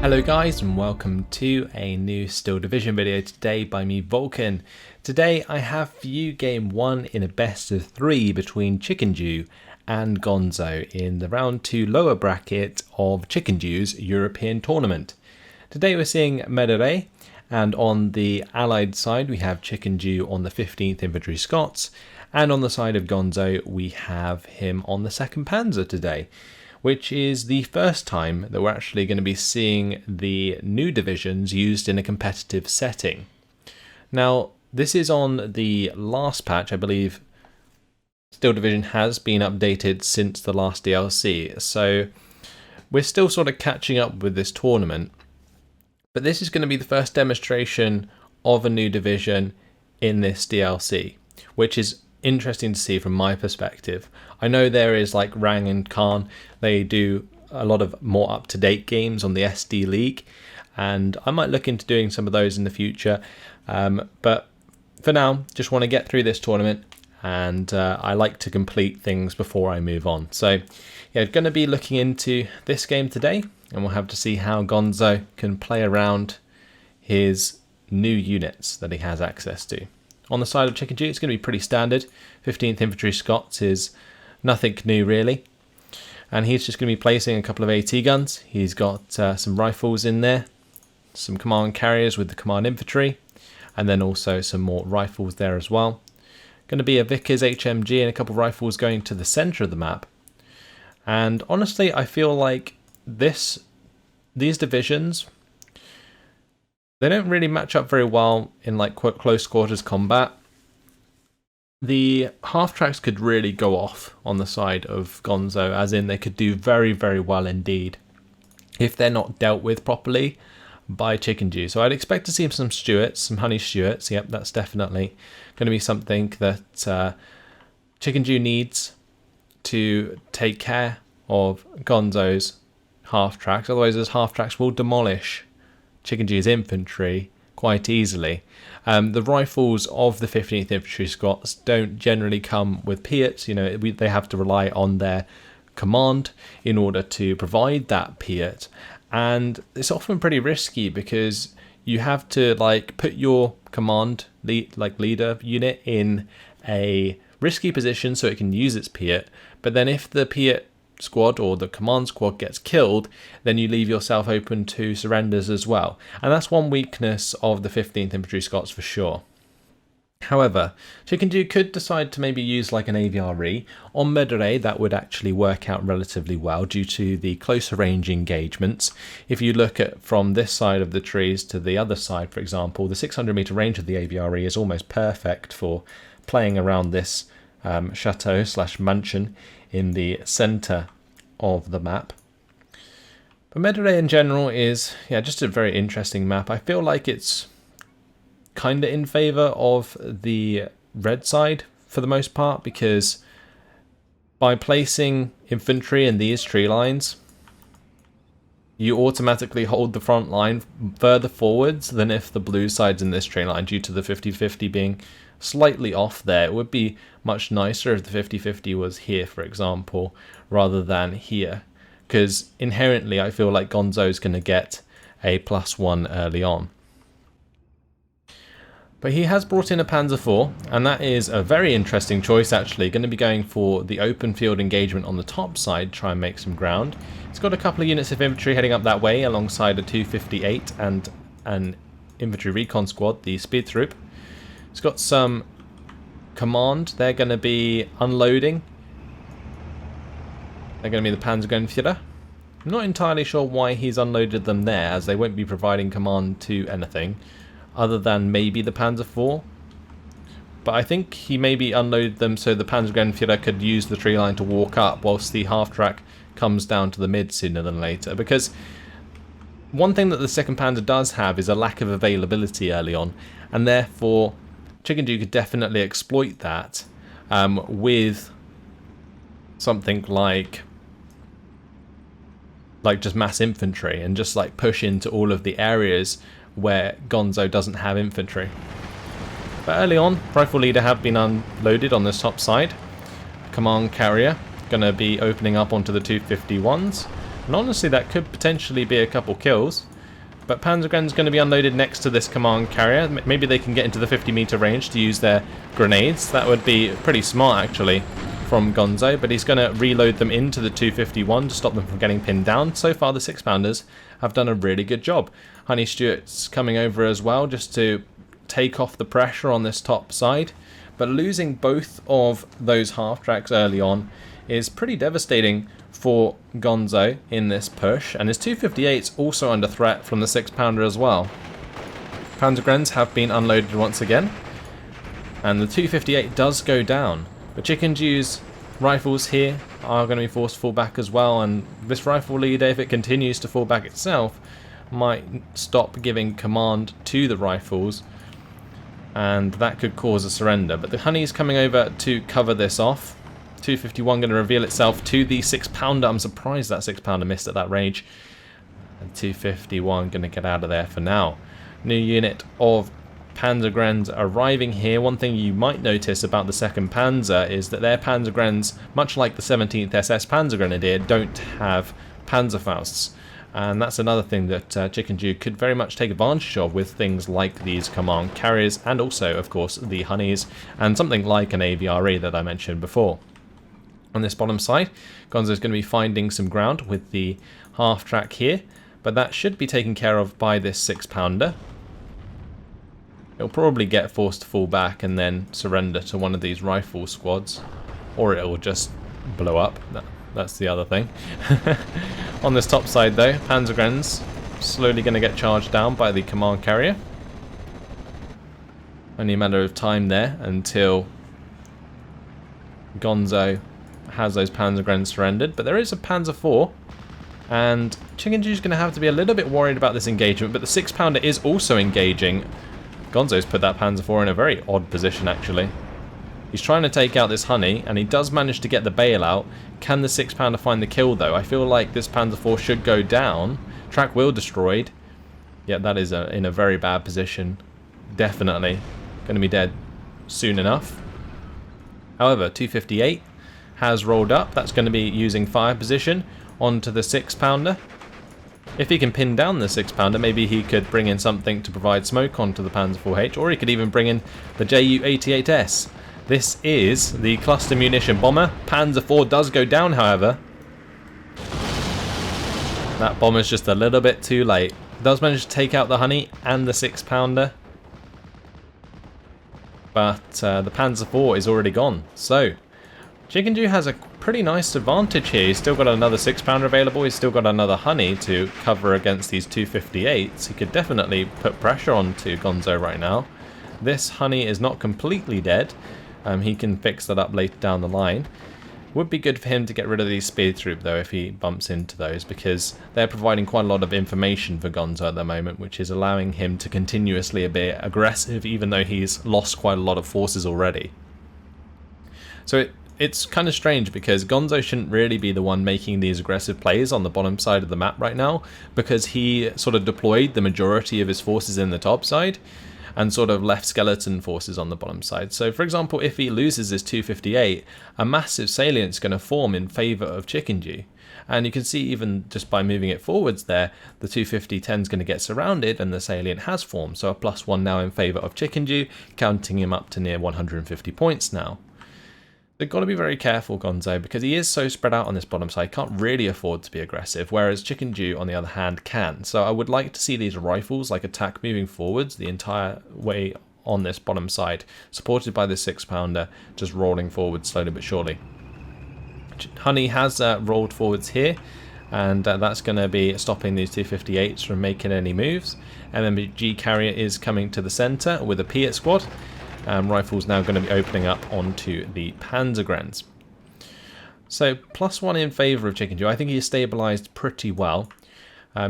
Hello guys and welcome to a new Steel Division video today by me Vulcan. Today I have for you game 1 in a best of 3 between Chickendew and Gonzo in the round 2 lower bracket of Chickendew's European tournament. Today we're seeing Merderet, and on the allied side we have Chickendew on the 15th Infantry Scots, and on the side of Gonzo we have him on the 2nd Panzer today, which is the first time that we're actually going to be seeing the new divisions used in a competitive setting. Now, this is on the last patch. I believe Steel Division has been updated since the last DLC, so we're still sort of catching up with this tournament. But this is going to be the first demonstration of a new division in this DLC, which is interesting to see from my perspective. I know there is like Rang and Khan, they do a lot of more up-to-date games on the SD League, and I might look into doing some of those in the future, but for now just want to get through this tournament, and I like to complete things before I move on. So yeah, going to be looking into this game today, and we'll have to see how Gonzo can play around his new units that he has access to. On the side of Chickendew, it's going to be pretty standard. 15th Infantry Scots is nothing new really. And he's just going to be placing a couple of AT guns. He's got some rifles in there, some command carriers with the command infantry, and then also some more rifles there as well. Going to be a Vickers HMG and a couple of rifles going to the centre of the map. And honestly, I feel like these divisions, they don't really match up very well in like close quarters combat. The half tracks could really go off on the side of Gonzo, as in they could do very, very well indeed if they're not dealt with properly by Chickendew. So I'd expect to see some Stuarts, some Honey Stuarts. Yep, that's definitely going to be something that Chickendew needs to take care of Gonzo's half tracks. Otherwise, those half tracks will demolish Chickendew's infantry quite easily. The rifles of the 15th Infantry Scots don't generally come with Piats. You know, they have to rely on their command in order to provide that Piat, and it's often pretty risky because you have to like put your command leader unit in a risky position so it can use its Piat. But then if the Piat squad or the command squad gets killed, then you leave yourself open to surrenders as well, and that's one weakness of the 15th Infantry Scots for sure. However, Chickendew could decide to maybe use like an AVRE on Merderet. That would actually work out relatively well due to the closer range engagements. If you look at from this side of the trees to the other side, for example, the 600 meter range of the AVRE is almost perfect for playing around this chateau / mansion in the centre of the map. But Merderet in general is just a very interesting map. I feel like it's kind of in favour of the red side for the most part, because by placing infantry in these tree lines, you automatically hold the front line further forwards than if the blue side's in this tree line, due to the 50-50 being slightly off there. It would be much nicer if the 50-50 was here, for example, rather than here, because inherently I feel like Gonzo's going to get a +1 early on. But he has brought in a Panzer IV, and that is a very interesting choice actually. Going to be going for the open field engagement on the top side, try and make some ground. He's got a couple of units of infantry heading up that way alongside a 258 and an infantry recon squad, the speed troop. He's got some command. They're going to be unloading. They're going to be the Panzergrenadier. I'm not entirely sure why he's unloaded them there, as they won't be providing command to anything other than maybe the Panzer IV. But I think he maybe unloaded them so the Panzergrenadier could use the tree line to walk up whilst the half track comes down to the mid sooner than later. Because one thing that the 2nd Panzer does have is a lack of availability early on, and therefore Chickendew could definitely exploit that with something like just mass infantry, and just like push into all of the areas where Gonzo doesn't have infantry. But early on, rifle leader have been unloaded on this top side. Command carrier Gonna be opening up onto the 251s. And honestly, that could potentially be a couple kills. But Panzergren's going to be unloaded next to this command carrier. Maybe they can get into the 50-meter range to use their grenades. That would be pretty smart, actually, from Gonzo. But he's going to reload them into the 251 to stop them from getting pinned down. So far, the 6-pounders have done a really good job. Honey Stewart's coming over as well, just to take off the pressure on this top side. But losing both of those half-tracks early on is pretty devastating for Gonzo in this push, and his 258's also under threat from the 6-pounder as well. Panzergrens have been unloaded once again, and the 258 does go down, but Chickendew's rifles here are going to be forced to fall back as well, and this rifle leader, if it continues to fall back itself, might stop giving command to the rifles, and that could cause a surrender. But the Honey's coming over to cover this off. 251 going to reveal itself to the 6-pounder. I'm surprised that 6-pounder missed at that range. And 251 going to get out of there for now. New unit of Panzergrens arriving here. One thing you might notice about the 2nd Panzer is that their Panzergrens, much like the 17th SS Panzergrenadier, don't have Panzerfausts. And that's another thing that Chickendew could very much take advantage of with things like these command carriers, and also, of course, the Honeys, and something like an AVRE that I mentioned before. On this bottom side, Gonzo's going to be finding some ground with the half-track here, but that should be taken care of by this 6-pounder. It'll probably get forced to fall back and then surrender to one of these rifle squads, or it'll just blow up. That's the other thing. On this top side though, Panzergrens slowly going to get charged down by the command carrier. Only a matter of time there until Gonzo has those Panzergrens surrendered, but there is a Panzer IV, and Chickendew's going to have to be a little bit worried about this engagement, but the 6-pounder is also engaging. Gonzo's put that Panzer IV in a very odd position, actually. He's trying to take out this Honey, and he does manage to get the bailout. Can the 6-pounder find the kill, though? I feel like this Panzer IV should go down. Track wheel destroyed. Yeah, that is in a very bad position. Definitely going to be dead soon enough. However, 258 has rolled up. That's going to be using fire position onto the 6-pounder. If he can pin down the 6-pounder, maybe he could bring in something to provide smoke onto the Panzer IV-H, or he could even bring in the Ju-88S. This is the cluster munition bomber. Panzer IV does go down, however. That bomber's just a little bit too late. Does manage to take out the Honey and the 6-pounder. But the Panzer IV is already gone. So, Chickendew has a pretty nice advantage here. He's still got another 6-pounder available. He's still got another Honey to cover against these 258s. He could definitely put pressure onto Gonzo right now. This Honey is not completely dead. He can fix that up later down the line. Would be good for him to get rid of these speed troop though if he bumps into those, because they're providing quite a lot of information for Gonzo at the moment, which is allowing him to continuously be aggressive even though he's lost quite a lot of forces already. So it's kind of strange because Gonzo shouldn't really be the one making these aggressive plays on the bottom side of the map right now, because he sort of deployed the majority of his forces in the top side and sort of left skeleton forces on the bottom side. So for example, if he loses his 258, a massive salient's going to form in favour of Chickendew. And you can see even just by moving it forwards there, the 250-10 is going to get surrounded and the salient has formed. So a +1 now in favour of Chickendew, counting him up to near 150 points now. They've got to be very careful, Gonzo, because he is so spread out on this bottom side, can't really afford to be aggressive, whereas Chickendew, on the other hand, can. So I would like to see these rifles like attack moving forwards the entire way on this bottom side, supported by the 6-pounder, just rolling forward slowly but surely. Honey has rolled forwards here, and that's going to be stopping these 258s from making any moves. MMG carrier is coming to the centre with a Piat squad. Rifles now going to be opening up onto the Panzergrens. So +1 in favour of Chickendew. I think he's stabilised pretty well.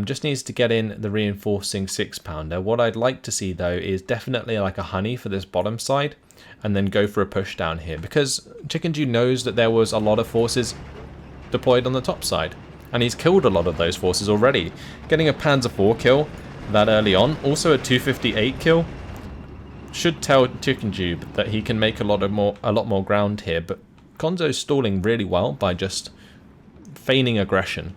Just needs to get in the reinforcing 6-pounder. What I'd like to see though is definitely like a Honey for this bottom side, and then go for a push down here, because Chickendew knows that there was a lot of forces deployed on the top side, and he's killed a lot of those forces already. Getting a Panzer IV kill that early on, also a 258 kill, should tell Chickendew that he can make a lot more ground here, but Gonzo's stalling really well by just feigning aggression.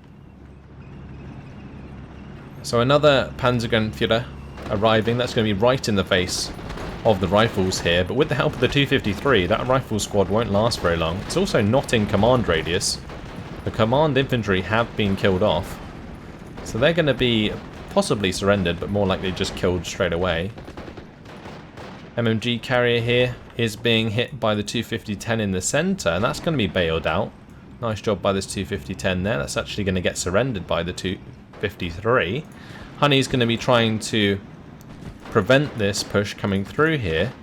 So another Panzergrenadier arriving. That's going to be right in the face of the rifles here, but with the help of the 253, that rifle squad won't last very long. It's also not in command radius. The command infantry have been killed off, so they're going to be possibly surrendered, but more likely just killed straight away. MMG carrier here is being hit by the 250-10 in the center, and that's going to be bailed out. Nice job by this 250-10 there. That's actually going to get surrendered by the 253. Honey's going to be trying to prevent this push coming through here.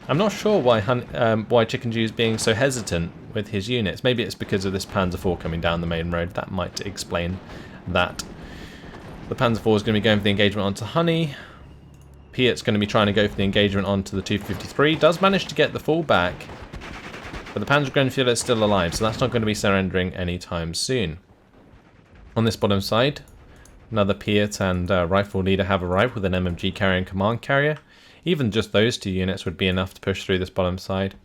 I'm not sure why Chickendew is being so hesitant with his units. Maybe it's because of this Panzer IV coming down the main road. That might explain that. The Panzer IV is going to be going for the engagement onto Honey. Piat's going to be trying to go for the engagement onto the 253. Does manage to get the full back, but the Panzergrenadier is still alive, so that's not going to be surrendering anytime soon. On this bottom side, another Piat and rifle leader have arrived with an MMG carrier and command carrier. Even just those two units would be enough to push through this bottom side.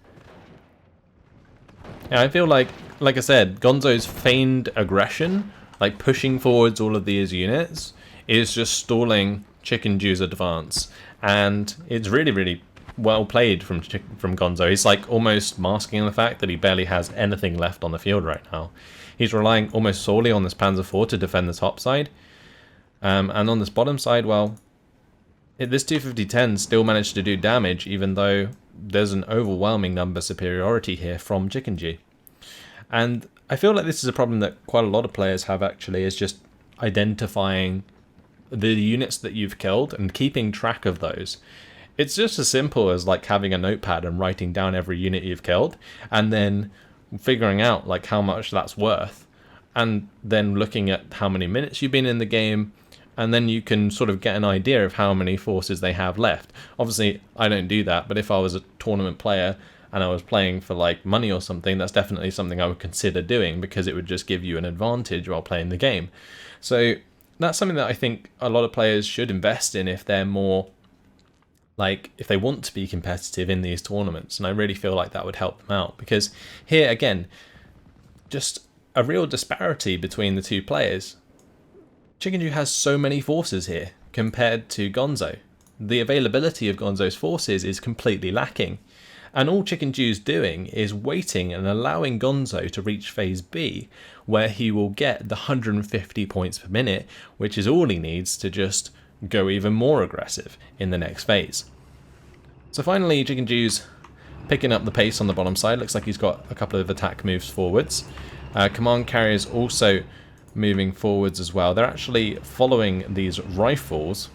Yeah, I feel like I said, Gonzo's feigned aggression, like pushing forwards all of these units, is just stalling Chickendew's advance. And it's really, really well played from Gonzo. He's like almost masking the fact that he barely has anything left on the field right now. He's relying almost solely on this Panzer IV to defend the top side. And on this bottom side, well, this 250-10 still managed to do damage, even though there's an overwhelming number superiority here from Chickendew. And I feel like this is a problem that quite a lot of players have actually, is just identifying the units that you've killed and keeping track of those. It's just as simple as like having a notepad and writing down every unit you've killed, and then figuring out like how much that's worth, and then looking at how many minutes you've been in the game, and then you can sort of get an idea of how many forces they have left. Obviously, I don't do that, but if I was a tournament player and I was playing for like money or something, that's definitely something I would consider doing, because it would just give you an advantage while playing the game. So that's something that I think a lot of players should invest in if they're more like, if they want to be competitive in these tournaments. And I really feel like that would help them out, because here again, just a real disparity between the two players. Chickendew has so many forces here compared to Gonzo. The availability of Gonzo's forces is completely lacking, and all Chickendew's doing is waiting and allowing Gonzo to reach phase B, where he will get the 150 points per minute, which is all he needs to just go even more aggressive in the next phase. So finally, Chickendew's picking up the pace on the bottom side. Looks like he's got a couple of attack moves forwards. Command carriers also moving forwards as well. They're actually following these rifles.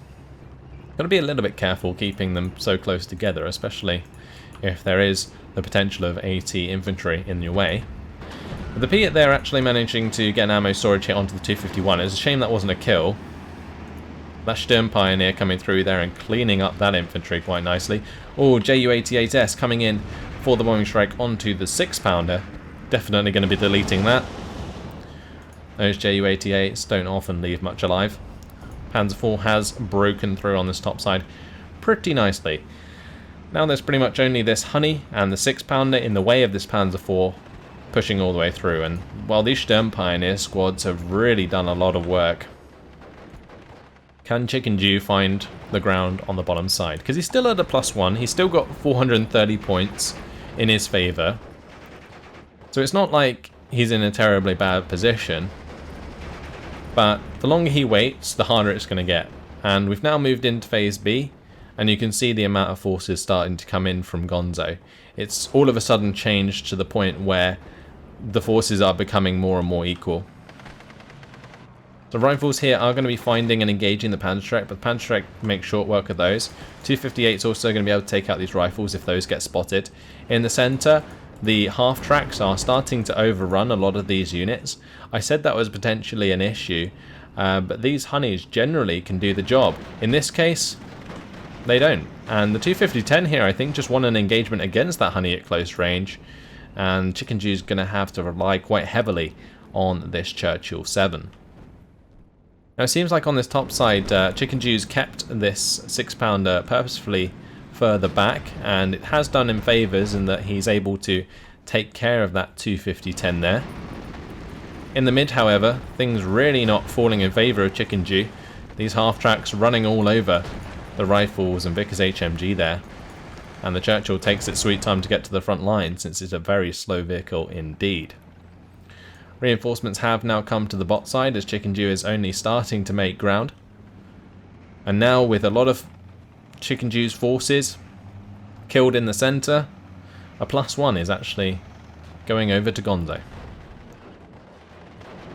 Got to be a little bit careful keeping them so close together, especially if there is the potential of AT infantry in your way. But the Piat there actually managing to get an ammo storage hit onto the 251. It's a shame that wasn't a kill. That Sturm Pioneer coming through there and cleaning up that infantry quite nicely. Oh, Ju-88S coming in for the bombing strike onto the 6-pounder. Definitely going to be deleting that. Those Ju-88s don't often leave much alive. Panzer IV has broken through on this top side pretty nicely. Now there's pretty much only this Honey and the 6-pounder in the way of this Panzer IV pushing all the way through. And while these Sturm Pioneer squads have really done a lot of work, can Chickendew find the ground on the bottom side? Because he's still at a +1. He's still got 430 points in his favour. So it's not like he's in a terribly bad position. But the longer he waits, the harder it's going to get. And we've now moved into phase B, and you can see the amount of forces starting to come in from Gonzo. It's all of a sudden changed to the point where the forces are becoming more and more equal. The rifles here are going to be finding and engaging the Panzerschreck, but the Panzerschreck make short work of those. 258's also going to be able to take out these rifles if those get spotted. In the centre, the half-tracks are starting to overrun a lot of these units. I said that was potentially an issue, but these Honeys generally can do the job. In this case, they don't. And the 250-10 here, I think, just won an engagement against that Honey at close range, and Chickendew's going to have to rely quite heavily on this Churchill 7. Now it seems like on this top side, Chickendew's kept this 6-pounder purposefully further back, and it has done him favours in that he's able to take care of that 250-10 there. In the mid, however, things really not falling in favour of Chickendew. These half-tracks running all over the rifles and Vickers HMG there. And the Churchill takes its sweet time to get to the front line, since it's a very slow vehicle indeed. Reinforcements have now come to the bot side, as Chickendew is only starting to make ground. And now, with a lot of Chickendew's forces killed in the centre, a +1 is actually going over to Gonzo.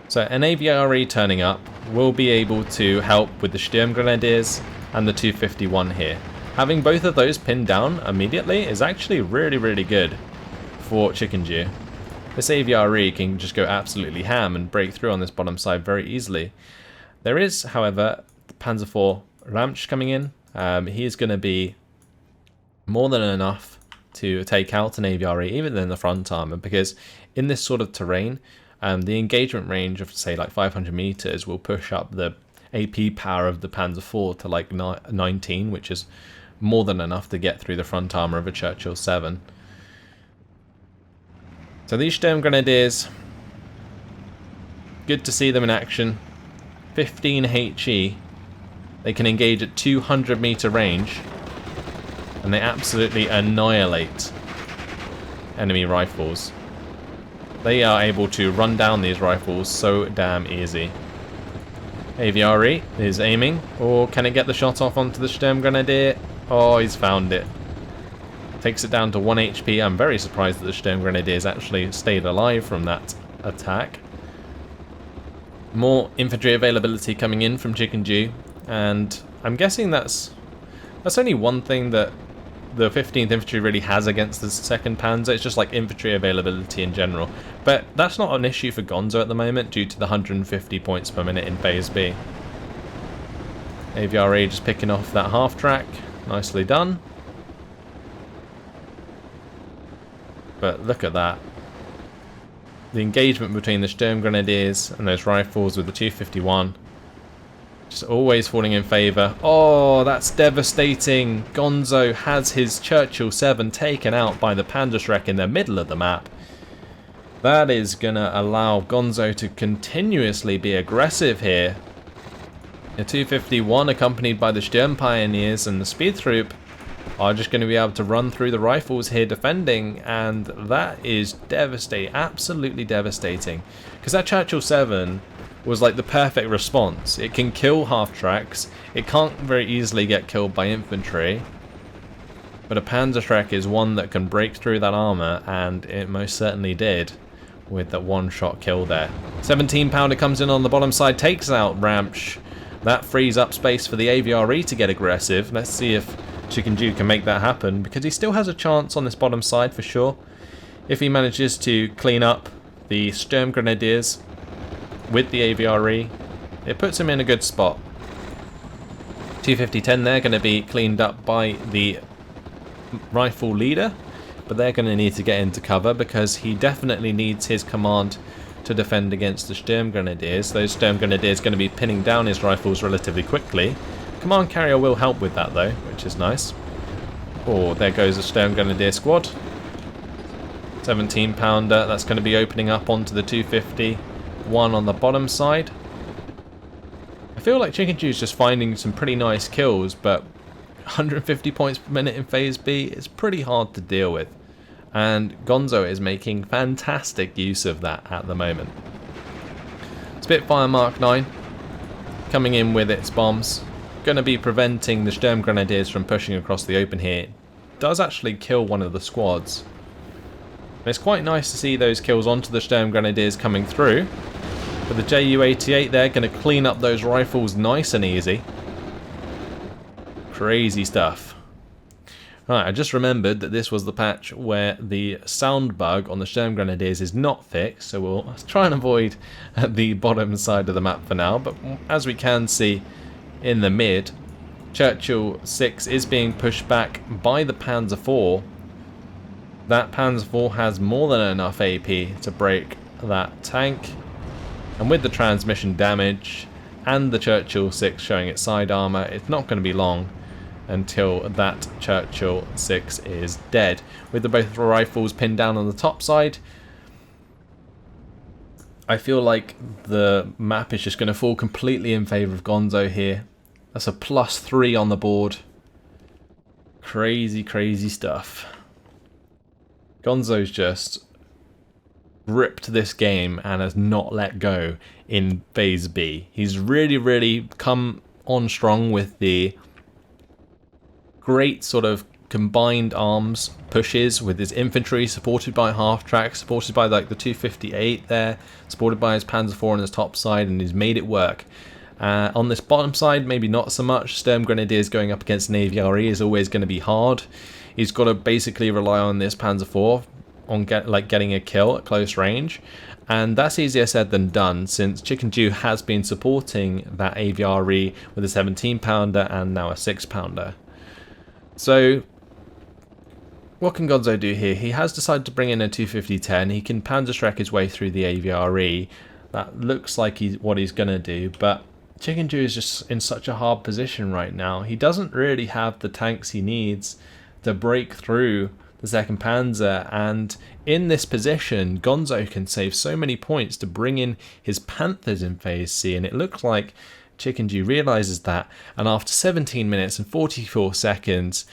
So an AVRE turning up will be able to help with the Sturmgrenadiers and the 251 here. Having both of those pinned down immediately is actually really, really good for Chickendew. This AVRE can just go absolutely ham and break through on this bottom side very easily. There is, however, the Panzer IV Ramsch coming in. He is going to be more than enough to take out an AVRE, even in the front armor, because in this sort of terrain, the engagement range of, say, like 500 meters will push up the AP power of the Panzer IV to like 19, which is more than enough to get through the front armor of a Churchill 7. So these Sturmgrenadiers, good to see them in action. 15 HE. They can engage at 200 meter range, and they absolutely annihilate enemy rifles. They are able to run down these rifles so damn easy. AVRE is aiming, or can it get the shot off onto the Sturmgrenadier? Oh, he's found it. Takes it down to 1 HP. I'm very surprised that the Sturmgrenadiers actually stayed alive from that attack. More infantry availability coming in from Chickendew, and I'm guessing that's only one thing that the 15th Infantry really has against the 2nd Panzer. It's just like infantry availability in general. But that's not an issue for Gonzo at the moment due to the 150 points per minute in Phase B. AVRE just picking off that half track. Nicely done. But look at that. The engagement between the Sturmgrenadiers and those rifles with the 251. Just always falling in favour. Oh, that's devastating. Gonzo has his Churchill 7 taken out by the Panzerschreck in the middle of the map. That is going to allow Gonzo to continuously be aggressive here. The 251 accompanied by the Sturm Pioneers and the Speed Troop are just going to be able to run through the rifles here defending, and that is devastating, absolutely devastating. Because that Churchill 7 was like the perfect response. It can kill half-tracks, it can't very easily get killed by infantry, but a Panzerschreck is one that can break through that armour, and it most certainly did with that one-shot kill there. 17 pounder comes in on the bottom side, takes out Ramsch. That frees up space for the AVRE to get aggressive. Let's see if Chickendew can make that happen, because he still has a chance on this bottom side for sure. If he manages to clean up the Sturmgrenadiers with the AVRE, it puts him in a good spot. 250-10 there, going to be cleaned up by the rifle leader, but they're going to need to get into cover because he definitely needs his command to defend against the Sturmgrenadiers. Those Sturmgrenadiers going to be pinning down his rifles relatively quickly. Command carrier will help with that though, which is nice. Oh, there goes the Sturmgrenadier squad. 17 pounder, that's going to be opening up onto the 251 on the bottom side. I feel like Chickendew's just finding some pretty nice kills, but 150 points per minute in Phase B is pretty hard to deal with. And Gonzo is making fantastic use of that at the moment. Spitfire Mark 9 coming in with its bombs. Going to be preventing the Sturmgrenadiers from pushing across the open here. Does actually kill one of the squads. And it's quite nice to see those kills onto the Sturmgrenadiers coming through. But the Ju-88 there going to clean up those rifles nice and easy. Crazy stuff. Right, I just remembered that this was the patch where the sound bug on the Sturmgrenadiers is not fixed, so we'll try and avoid the bottom side of the map for now. But as we can see in the mid, Churchill 6 is being pushed back by the Panzer IV. That Panzer IV has more than enough AP to break that tank, and with the transmission damage and the Churchill 6 showing its side armour, it's not going to be long until that Churchill 6 is dead. With the both rifles pinned down on the top side, I feel like the map is just going to fall completely in favour of Gonzo here. That's a +3 on the board. Crazy, crazy stuff. Gonzo's just gripped this game and has not let go in Phase B. He's really, really come on strong with the great sort of combined arms pushes with his infantry, supported by half track, supported by like the 258 there, supported by his Panzer IV on his top side, and he's made it work. On this bottom side, maybe not so much. Sturm Grenadiers going up against an AVRE is always going to be hard. He's got to basically rely on this Panzer IV on getting a kill at close range, and that's easier said than done, since Chickendew has been supporting that AVRE with a 17-pounder and now a 6-pounder. So what can Gonzo do here? He has decided to bring in a 250-10. He can Panzerschreck his way through the AVRE. That looks like what he's going to do, but Chickendew is just in such a hard position right now. He doesn't really have the tanks he needs to break through the 2nd Panzer, and in this position Gonzo can save so many points to bring in his Panthers in Phase C, and it looks like Chickendew realises that, and after 17 minutes and 44 seconds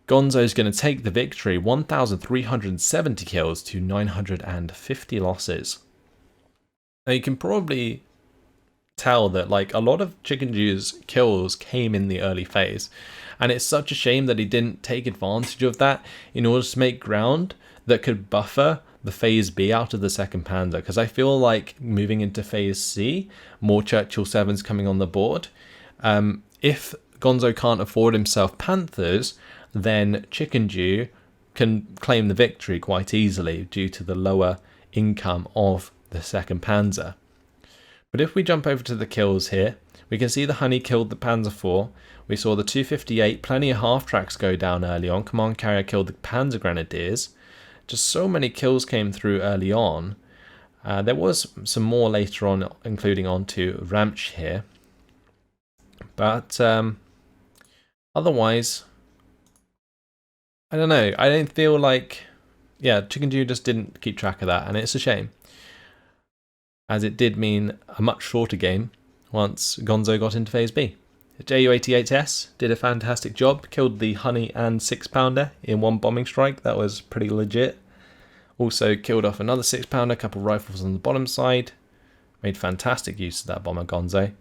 Gonzo's going to take the victory, 1,370 kills to 950 losses. Now you can probably tell that like a lot of Chickendew's kills came in the early phase, and it's such a shame that he didn't take advantage of that in order to make ground that could buffer the Phase B out of the 2nd Panzer, because I feel like moving into Phase C, more Churchill 7s coming on the board. If Gonzo can't afford himself Panthers, then Chickendew can claim the victory quite easily due to the lower income of the 2nd Panzer. But if we jump over to the kills here, we can see the Honey killed the Panzer IV. We saw the 258, plenty of half tracks go down early on. Command Carrier killed the Panzer Grenadiers. Just so many kills came through early on. There was some more later on, including onto Ramch here. But otherwise, I don't know. I don't feel like, yeah, Chickendew just didn't keep track of that, and it's a shame, as it did mean a much shorter game once Gonzo got into Phase B. The Ju-88S did a fantastic job, killed the Honey and 6-pounder in one bombing strike. That was pretty legit. Also killed off another 6-pounder, a couple of rifles on the bottom side. Made fantastic use of that bomber, Gonzo.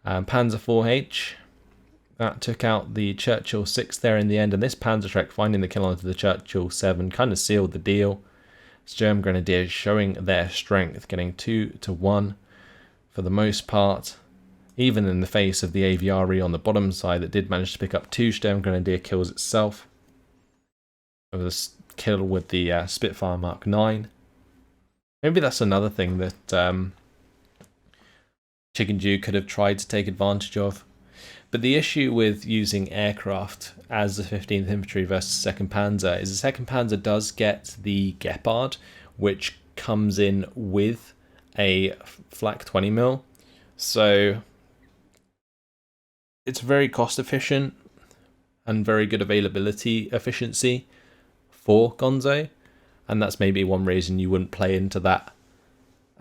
Panzer IV-H, that took out the Churchill 6 there in the end, and this Panzerschreck finding the kill onto the Churchill 7 kind of sealed the deal. Sturm Grenadiers showing their strength, getting 2-1 for the most part, even in the face of the AVRE on the bottom side that did manage to pick up 2 Sturm Grenadier kills itself. There was a kill with the Spitfire Mark 9. Maybe that's another thing that Chickendew could have tried to take advantage of. But the issue with using aircraft as the 15th Infantry versus 2nd Panzer is the 2nd Panzer does get the Gepard, which comes in with a flak 20mm. So it's very cost efficient and very good availability efficiency for Gonzo. And that's maybe one reason you wouldn't play into that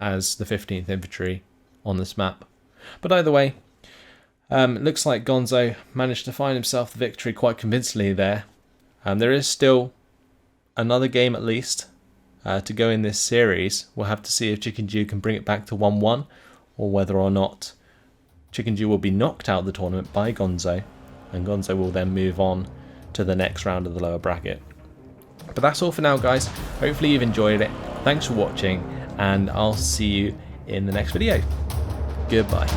as the 15th Infantry on this map. But either way, it looks like Gonzo managed to find himself the victory quite convincingly there. There is still another game at least to go in this series. We'll have to see if Chickendew can bring it back to 1-1, or whether or not Chickendew will be knocked out of the tournament by Gonzo, and Gonzo will then move on to the next round of the lower bracket. But that's all for now, guys. Hopefully you've enjoyed it. Thanks for watching, and I'll see you in the next video. Goodbye.